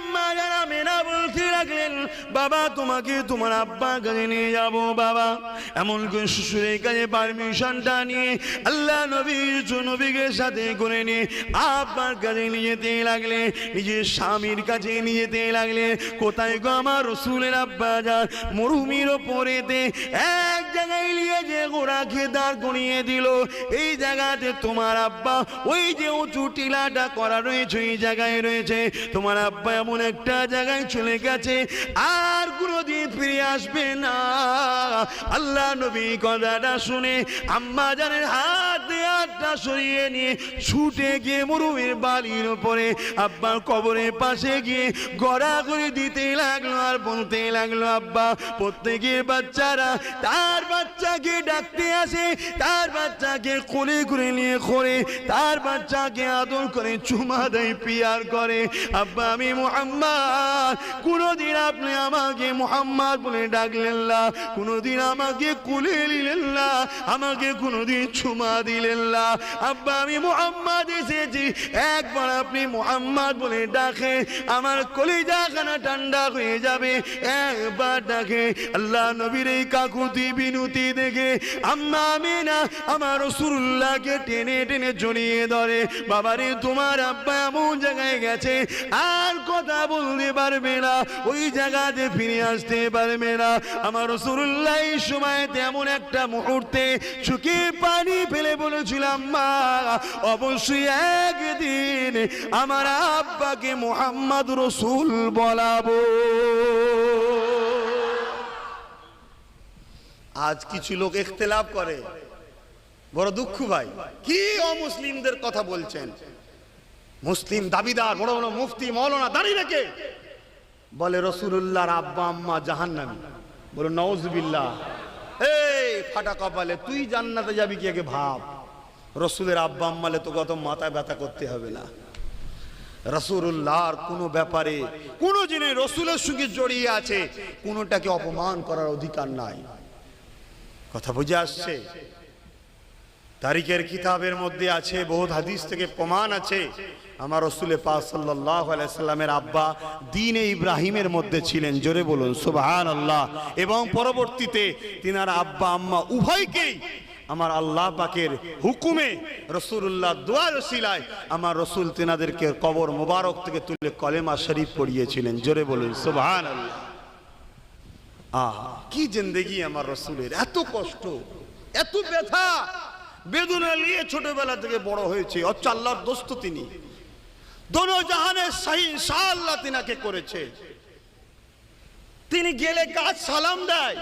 আম্মা জান আমেনা বলতে লাগলেন, বাবা তোমাকে তোমার আব্বার কাছে নিয়ে যাব। বাবা এমন করে শ্বশুরের কাছে পারমিশনটা নিয়ে আল্লাহ নবীকে সাথে করে নিয়ে আব্বার কাছে নিয়ে যেতে লাগলে, নিজের স্বামীর কাছে নিয়ে যেতে লাগলে। কোথায় গো আমার রসুলের আব্বা যান? মরুভূমির ওপরেতে এক জায়গায় নিয়ে যে ঘোড়াকে দাঁড় করিয়ে দিল। এই জায়গাতে তোমার আব্বা ওই যে উঁচু টিলাটা করা রয়েছে এই জায়গায় রয়েছে। তোমার আব্বা এমন একটা জায়গায় চলে গেছে, আর কোনোদিন ফিরে আসবে না। আল্লাহ নবী কথাটা শুনে আম্মা জানের হাতটা সরিয়ে নিয়ে ছুটে গিয়ে মরুভূমির বালির উপরে আব্বার কবরের পাশে গিয়ে গড়াগড়ি দিতে লাগলো আর বলতে লাগলো, আব্বা প্রত্যেকের বাচ্চারা তার বাচ্চাকে ডাকতে আসে, তার বাচ্চাকে কোলে করে নিয়ে করে তার বাচ্চাকে আদর করে চুমা দেয়, পিয়ার করে। আব্বা আমি মুহাম্মদ, কোনদিন আপনি আমাকে মুহাম্মদ বলে ডাকলেন না, কোনদিন আমাকে কোলে নিলেন না, আমাকে কোনদিন চুমা দিলেন না। আব্বা আমি মুহাম্মদ এসেছি, একবার আপনি মুহাম্মদ বলে ডাকে আমার কলিজাখানা ঠান্ডা হয়ে যাবে। একবার ডাকে। আল্লাহ নবীর এই কাকুতি বিনতি দেখে আম্মা আমিনা আমার রাসূলুল্লাহকে টেনে টেনে জড়িয়ে ধরে। বাবারে তোমার আব্বা এমন জায়গায় গেছে আর কথা বলতে পারবে না, ওই জায়গাতে ফিরে আসতে পারবে না। আমার রাসূলুল্লাহ এই সময় তেমন একটা মুহূর্তে চোখে পানি ফেলে বলেছিলাম, মা অবশ্যই একদিন আমার আব্বাকে মুহাম্মদ রাসূল বলাবো। আজ কিছু লোক ইখতিলাফ করে, বড় দুঃখ ভাই। কি অমুসলিমদের কথা বলছেন? মুসলিম দাবিদার বড় বড় মুফতি মাওলানা দাঁড়িয়ে রেখে বলে রাসূলুল্লাহর আব্বা আম্মা জাহান্নামী। বলো নাউজুবিল্লাহ। এই ফাটা কপালে, তুই জান্নাতে যাবি কি আগে ভাব। রাসূলের আব্বা আম্মালে তো কত মাথা ব্যথা করতে হবে না। রাসূলুল্লাহর কোনো ব্যাপারে কোনো জিনিস রাসূলের সঙ্গে জড়িয়ে আছে, কোনোটাকে অপমান করার অধিকার নাই। কথা বুঝে আসছে? তারিখের কিতাবের মধ্যে আছে, বহুত হাদিস থেকে প্রমাণ আছে, আমার রাসূল পাক সাল্লাল্লাহু আলাইহি সাল্লামের আব্বা দ্বীনে ইব্রাহিমের মধ্যে ছিলেন। জোরে বলুন সুবহানাল্লাহ। এবং পরবর্তীতে তিনার আব্বা আম্মা উভয়কেই আমার আল্লাহ পাকের হুকুমে রাসূলুল্লাহ দোয়ার ওসিলায় আমার রাসূল তিনাদেরকে কবর মোবারক থেকে তুলে কলেমা শরীফ পড়িয়েছিলেন। জোরে বলুন সুবহানাল্লাহ। কি জিন্দেগি আমার রাসূলের! এত কষ্ট, এত ব্যথা বেদনা নিয়ে ছোটবেলা থেকে বড় হয়েছে। অচ্ছা আল্লাহর দোস্ত তিনি, দোনো জাহানের শাহী ইনশাআল্লাহ তিনাকে করেছে। তিনি গেলে গাছ সালাম দেয়,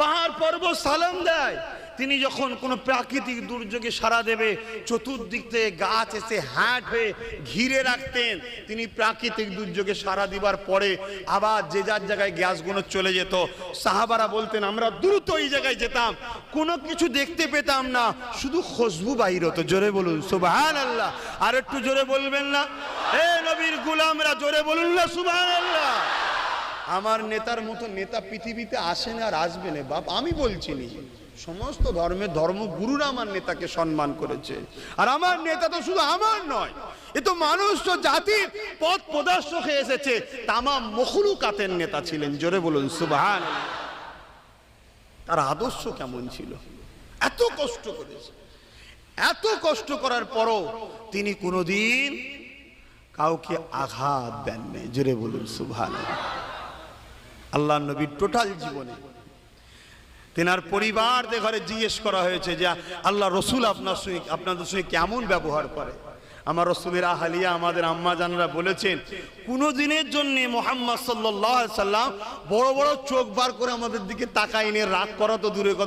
পাহাড় পর্বত সালাম দেয়। তিনি যখন কোনো প্রাকৃতিক দুর্যোগে সাড়া দেবে, চতুর্দিক থেকে গাছ এসে হাট হয়ে ঘিরে রাখতেন। তিনি প্রাকৃতিক দুর্যোগে সাড়া দিবার পরে আবার যে যার জায়গায় গ্যাসগুলো চলে যেত। সাহাবারা বলতেন আমরা দ্রুত এই জায়গায় যেতাম, কোনো কিছু দেখতে পেতাম না, শুধু খুশবু বাহির হতো। জোরে বলুন সুবহানাল্লাহ। আর একটু জোরে বলবেন না? এ নবীর গোলামরা জোরে বলুন না সুবহানাল্লাহ। আমার নেতার মতো নেতা পৃথিবীতে আসেন আর আসবে না বাপ, আমি বলছি নি। সমস্ত ধর্মের ধর্মগুরুরা আমার নেতাকে সম্মান করেছে। আর আমার নেতা তো শুধু আমার নয়, এ তো মানুষ তো জাতির পথ প্রদর্শক হয়ে এসেছে, তামাম মখলুকাতের নেতা ছিলেন। জোরে বলুন সুবহানাল্লাহ। তার আদর্শ কেমন ছিল! এত কষ্ট করেছে, এত কষ্ট করার পরও তিনি কোনোদিন কাউকে আঘাত দেননি। জোরে বলুন সুবহানাল্লাহ। আল্লাহ নবীর টোটাল জীবনে তেনার পরিবারদের ঘরে জিজ্ঞেস করা হয়েছে যে আল্লাহ রসুল আপনাদের সঙ্গে কেমন ব্যবহার করে। আমার রসুলের আহলিয়া আমাদের আম্মা জানরা বলেছেন, কোনো দিনের জন্য মুহাম্মদ সাল্লাল্লাহু আলাইহি সাল্লাম বড় বড় চোখ বার করে আমাদের দিকে তাকায়নি। রাগ করা তো দূরে কথা,